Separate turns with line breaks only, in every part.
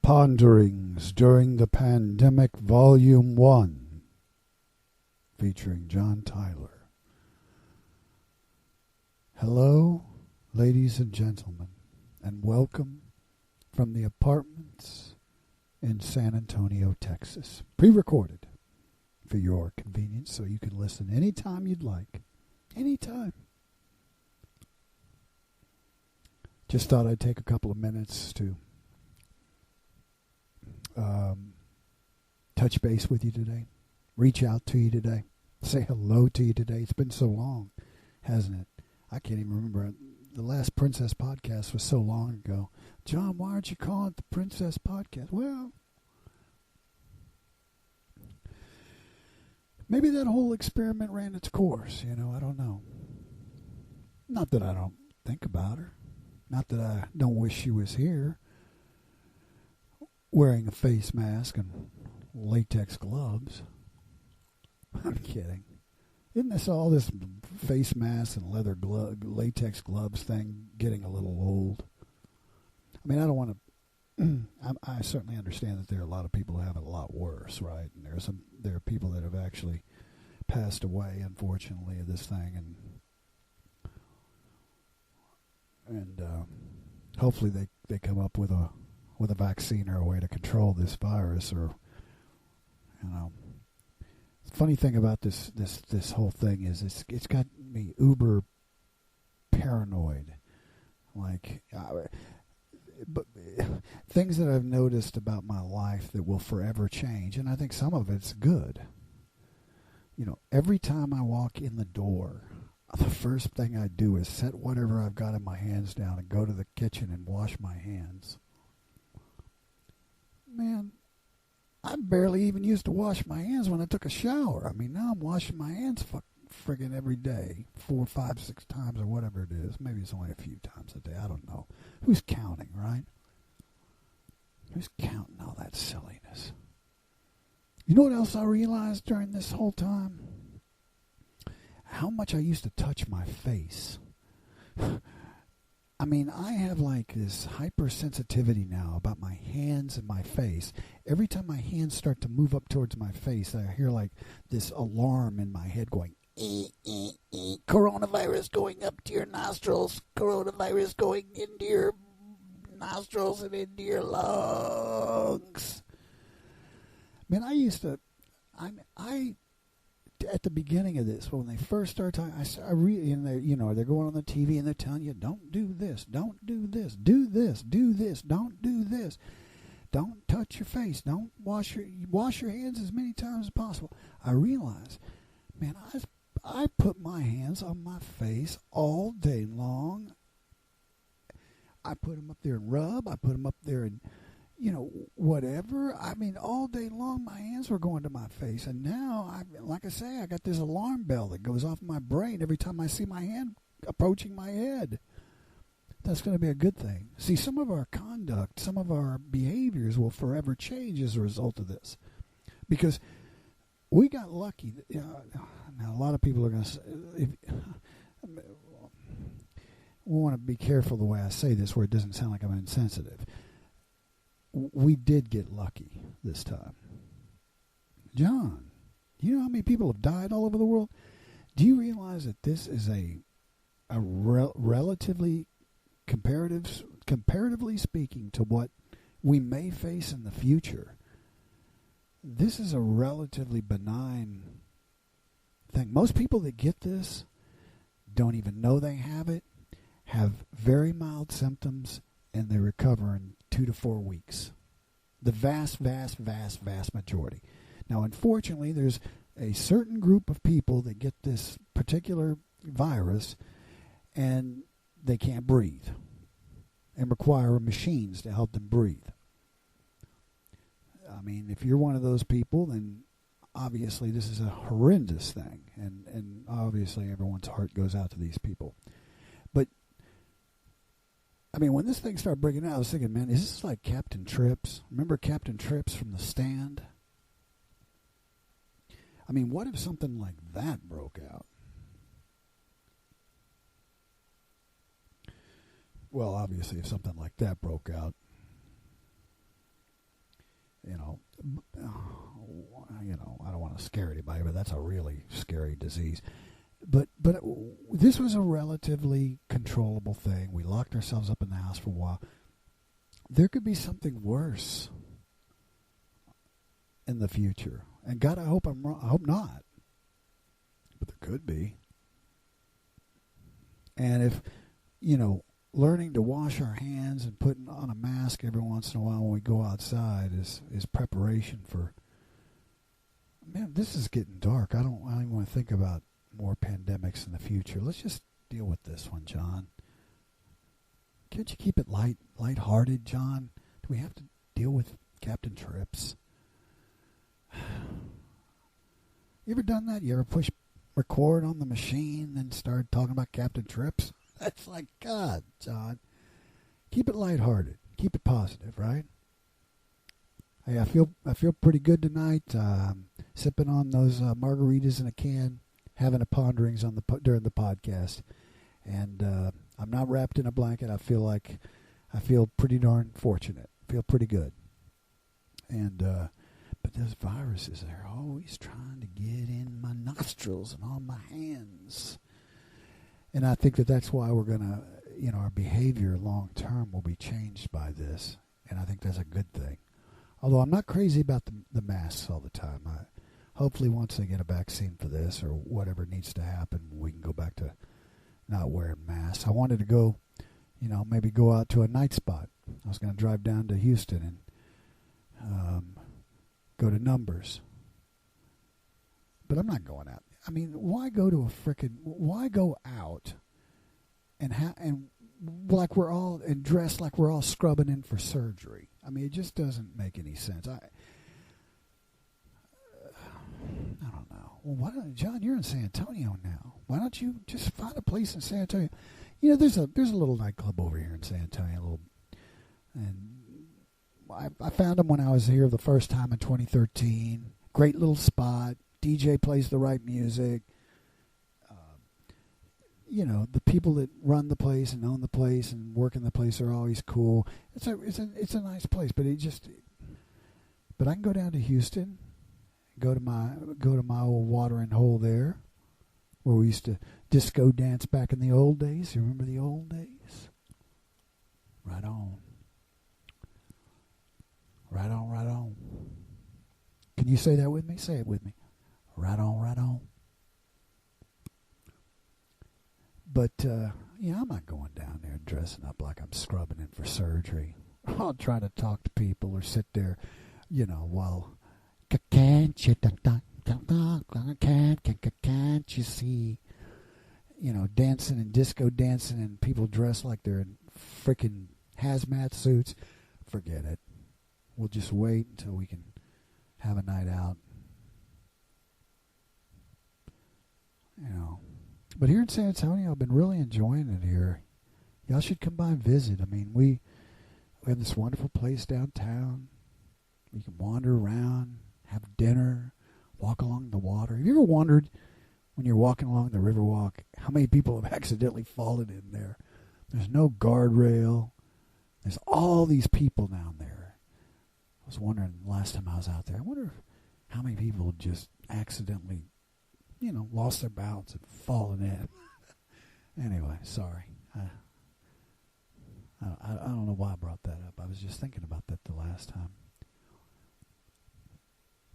Ponderings During the Pandemic, Volume 1, featuring John Tyler. Hello, ladies and gentlemen, and welcome from the apartments in San Antonio, Texas. Pre-recorded for your convenience so you can listen anytime you'd like. Anytime. Just thought I'd take a couple of minutes to touch base with you today, reach out to you today, say hello to you today. It's been so long, hasn't it? I can't even remember. The last Princess podcast was so long ago. John, why aren't you calling it the Princess Podcast? Well, maybe that whole experiment ran its course, I don't know. Not that I don't think about her. Not that I don't wish she was here wearing a face mask and latex gloves. I'm kidding. Isn't this all this face mask and latex gloves thing getting a little old? I mean, I don't want to. I certainly understand that there are a lot of people who have it a lot worse, right? And there are people that have actually passed away, unfortunately, of this thing, and hopefully they come up with a vaccine or a way to control this virus, or The funny thing about this whole thing is it's got me uber paranoid, but things that I've noticed about my life that will forever change, and I think some of it's good. Every time I walk in the door, the first thing I do is set whatever I've got in my hands down and go to the kitchen and wash my hands. Man, I barely even used to wash my hands when I took a shower. I mean, now I'm washing my hands friggin' every day, 4, 5, 6 times or whatever it is. Maybe it's only a few times a day. I don't know. Who's counting, right? Who's counting all that silliness? You know what else I realized during this whole time? How much I used to touch my face. I mean, I have this hypersensitivity now about my hands and my face. Every time my hands start to move up towards my face, I hear this alarm in my head going, coronavirus going up to your nostrils, coronavirus going into your nostrils and into your lungs. Man, I at the beginning of this, when they first started talking, they're going on the TV and they're telling you, don't do this, don't do this, do this, don't do this, don't touch your face, don't wash your hands as many times as possible. I realized, man, I put my hands on my face all day long. I put them up there and rub. I put them up there and whatever. I mean, all day long, my hands were going to my face. And now, I got this alarm bell that goes off in my brain every time I see my hand approaching my head. That's going to be a good thing. See, some of our conduct, some of our behaviors will forever change as a result of this. Because we got lucky. Now, a lot of people are going to say, we want to be careful the way I say this where it doesn't sound like I'm insensitive. We did get lucky this time. John, do you know how many people have died all over the world? Do you realize that this is a relatively, comparatively speaking to what we may face in the future, this is a relatively benign thing. Most people that get this don't even know they have it, have very mild symptoms, and they recover in 2 to 4 weeks. The vast, vast, vast, vast majority. Now, unfortunately, there's a certain group of people that get this particular virus and they can't breathe and require machines to help them breathe. I mean, if you're one of those people, then obviously this is a horrendous thing, and obviously everyone's heart goes out to these people. But I mean, when this thing started breaking out, I was thinking, man, is this like Captain Trips? Remember Captain Trips from The Stand? I mean, what if something like that broke out? Well, obviously, if something like that broke out, want to scare anybody, but that's a really scary disease. But this was a relatively controllable thing. We locked ourselves up in the house for a while. There could be something worse in the future, and God, I hope I'm wrong. I hope not, but there could be. And if learning to wash our hands and putting on a mask every once in a while when we go outside is preparation for. Man, this is getting dark. I don't even want to think about more pandemics in the future. Let's just deal with this one, John. Can't you keep it lighthearted, John? Do we have to deal with Captain Trips? You ever done that? You ever push record on the machine and start talking about Captain Trips? That's like, God, John. Keep it lighthearted. Keep it positive, right? Hey, I feel pretty good tonight. Sipping on those margaritas in a can, having a ponderings during the podcast, and I'm not wrapped in a blanket. I feel pretty darn fortunate. Feel pretty good. And but those viruses are always trying to get in my nostrils and on my hands. And I think that's why we're gonna, our behavior long term will be changed by this, and I think that's a good thing. Although I'm not crazy about the masks all the time. Hopefully once they get a vaccine for this or whatever needs to happen, we can go back to not wearing masks. I wanted to go, maybe go out to a night spot. I was going to drive down to Houston and go to Numbers. But I'm not going out. I mean, why go out and like we're all and dressed like we're all scrubbing in for surgery? I mean, it just doesn't make any sense. I don't know. Well, why don't John? You're in San Antonio now. Why don't you just find a place in San Antonio? There's a little nightclub over here in San Antonio. And I found them when I was here the first time in 2013. Great little spot. DJ plays the right music. The people that run the place and own the place and work in the place are always cool. It's a nice place, but but I can go down to Houston, go to my old watering hole there, where we used to disco dance back in the old days. You remember the old days? Right on. Right on, right on. Can you say that with me? Say it with me. Right on, right on. But, I'm not going down there and dressing up like I'm scrubbing in for surgery. I'll try to talk to people or sit there, while... Can't you see? Dancing and disco dancing and people dressed like they're in freaking hazmat suits. Forget it. We'll just wait until we can have a night out. But here in San Antonio, I've been really enjoying it here. Y'all should come by and visit. I mean, we have this wonderful place downtown. We can wander around, have dinner, walk along the water. Have you ever wondered, when you're walking along the Riverwalk, how many people have accidentally fallen in there? There's no guardrail. There's all these people down there. I was wondering last time I was out there, I wonder how many people just accidentally, lost their balance and fallen in. Anyway, sorry. I don't know why I brought that up. I was just thinking about that the last time.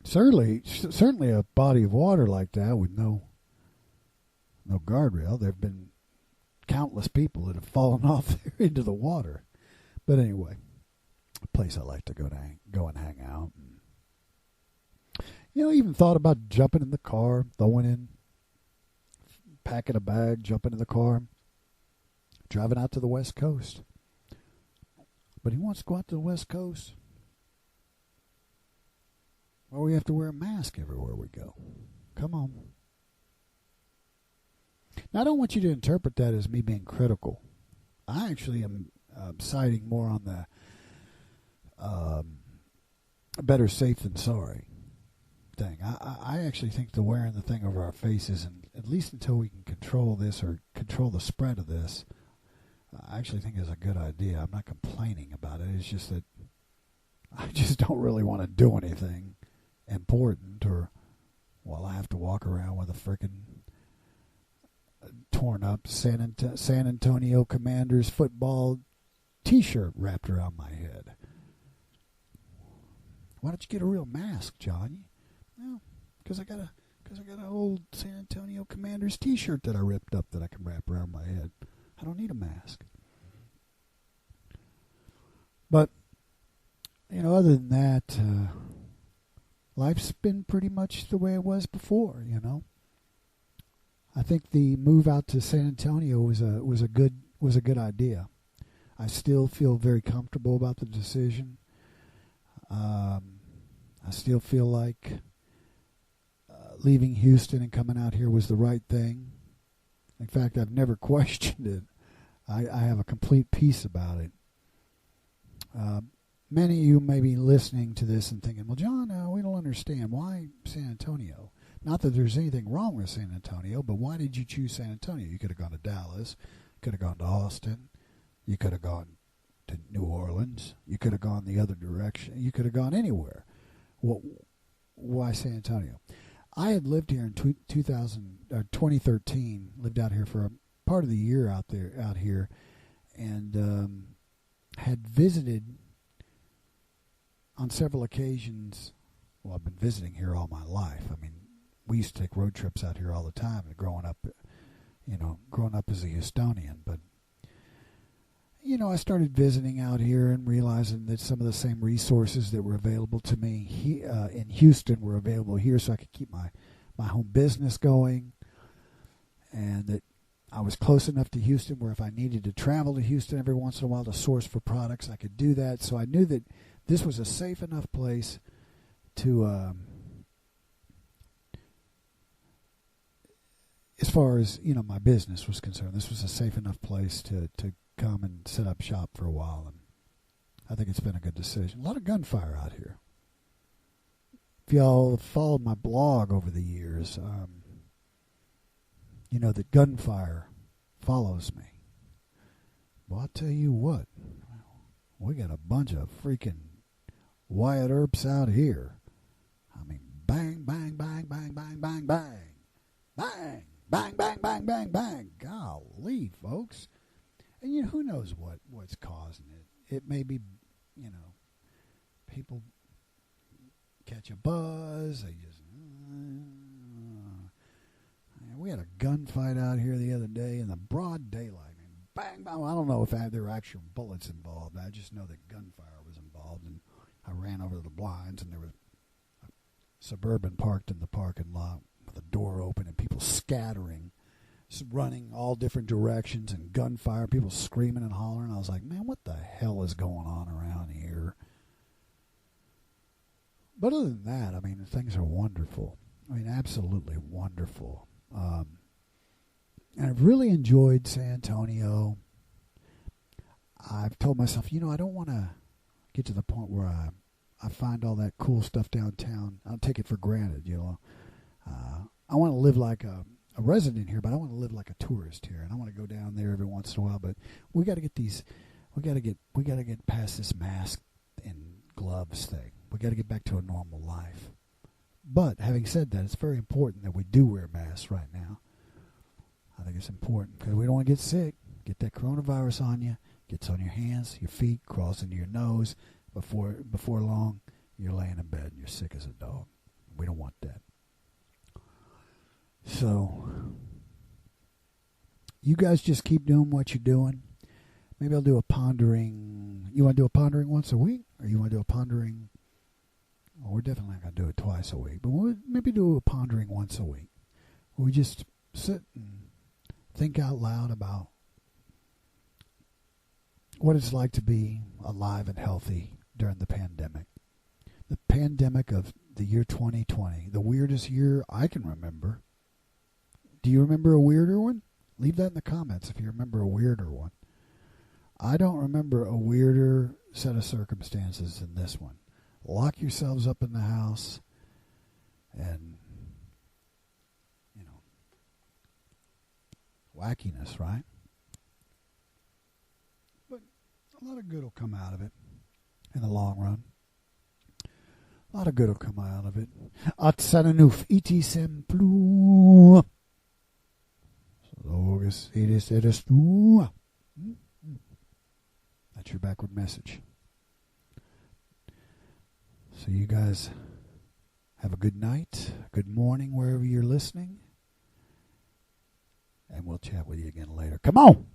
Certainly a body of water like that with no guardrail. There have been countless people that have fallen off there into the water. But anyway, a place I like to go and hang out. Even thought about jumping in the car, packing a bag, jumping in the car, driving out to the West Coast. But he wants to go out to the West Coast, well, we have to wear a mask everywhere we go. Come on. Now, I don't want you to interpret that as me being critical. I actually am siding more on the better safe than sorry thing. I actually think the wearing the thing over our faces, and at least until we can control this or control the spread of this, I actually think is a good idea. I'm not complaining about it. It's just that I just don't really want to do anything important or Well, I have to walk around with a freaking torn up San Antonio Commanders football T-shirt wrapped around my head. Why don't you get a real mask, John? Well, because I got an old San Antonio Commanders T-shirt that I ripped up that I can wrap around my head. I don't need a mask. But other than that, life's been pretty much the way it was before. I think the move out to San Antonio was a good idea. I still feel very comfortable about the decision. I still feel like leaving Houston and coming out here was the right thing. In fact, I've never questioned it. I have a complete peace about it. Many of you may be listening to this and thinking, well, John, we don't understand. Why San Antonio? Not that there's anything wrong with San Antonio, but why did you choose San Antonio? You could have gone to Dallas, could have gone to Austin, you could have gone to New Orleans, you could have gone the other direction, you could have gone anywhere. Well, why San Antonio? I had lived here in 2013, lived out here for a part of the year out here, and had visited on several occasions. Well, I've been visiting here all my life. I mean, we used to take road trips out here all the time growing up as a Houstonian. But, I started visiting out here and realizing that some of the same resources that were available to me in Houston were available here, so I could keep my home business going, and that I was close enough to Houston where if I needed to travel to Houston every once in a while to source for products, I could do that. So I knew that this was a safe enough place to, as far as, my business was concerned, this was a safe enough place to come and set up shop for a while. And I think it's been a good decision. A lot of gunfire out here. If y'all have followed my blog over the years, you know that gunfire follows me. Well, I'll tell you what, we got a bunch of freaking Wyatt Earps out here. I mean, bang, bang, bang, bang, bang, bang, bang. Bang, bang, bang, bang, bang, bang. Golly, folks. And who knows what's causing it. It may be, people catch a buzz. They just... We had a gunfight out here the other day in the broad daylight. I mean, bang, bang. I don't know if there were actual bullets involved. I just know that gunfire was involved. And I ran over to the blinds, and there was a Suburban parked in the parking lot with the door open and people scattering, running all different directions, and gunfire, people screaming and hollering. I was like, man, what the hell is going on around here? But other than that, I mean, things are wonderful. I mean, absolutely wonderful. And I've really enjoyed San Antonio. I've told myself, I don't want to get to the point where I find all that cool stuff downtown. I'll take it for granted, I want to live like a resident here, but I want to live like a tourist here, and I want to go down there every once in a while. But we got to get past this mask and gloves thing. We got to get back to a normal life. But having said that, it's very important that we do wear masks right now. I think it's important because we don't want to get sick, get that coronavirus on you, gets on your hands, your feet, crawls into your nose. Before long, you're laying in bed and you're sick as a dog. We don't want that. So, you guys just keep doing what you're doing. Maybe I'll do a pondering. You want to do a pondering once a week? Or you want to do a pondering? Well, we're definitely not going to do it twice a week. But we'll maybe do a pondering once a week. We just sit and think out loud about what it's like to be alive and healthy during the pandemic. The pandemic of the year 2020. The weirdest year I can remember. Do you remember a weirder one? Leave that in the comments if you remember a weirder one. I don't remember a weirder set of circumstances than this one. Lock yourselves up in the house and, wackiness, right? But a lot of good will come out of it in the long run. A lot of good will come out of it. Atsananuf iti semplu. Logos iris eres tu. That's your backward message. So you guys have a good night, good morning, wherever you're listening. And we'll chat with you again later. Come on!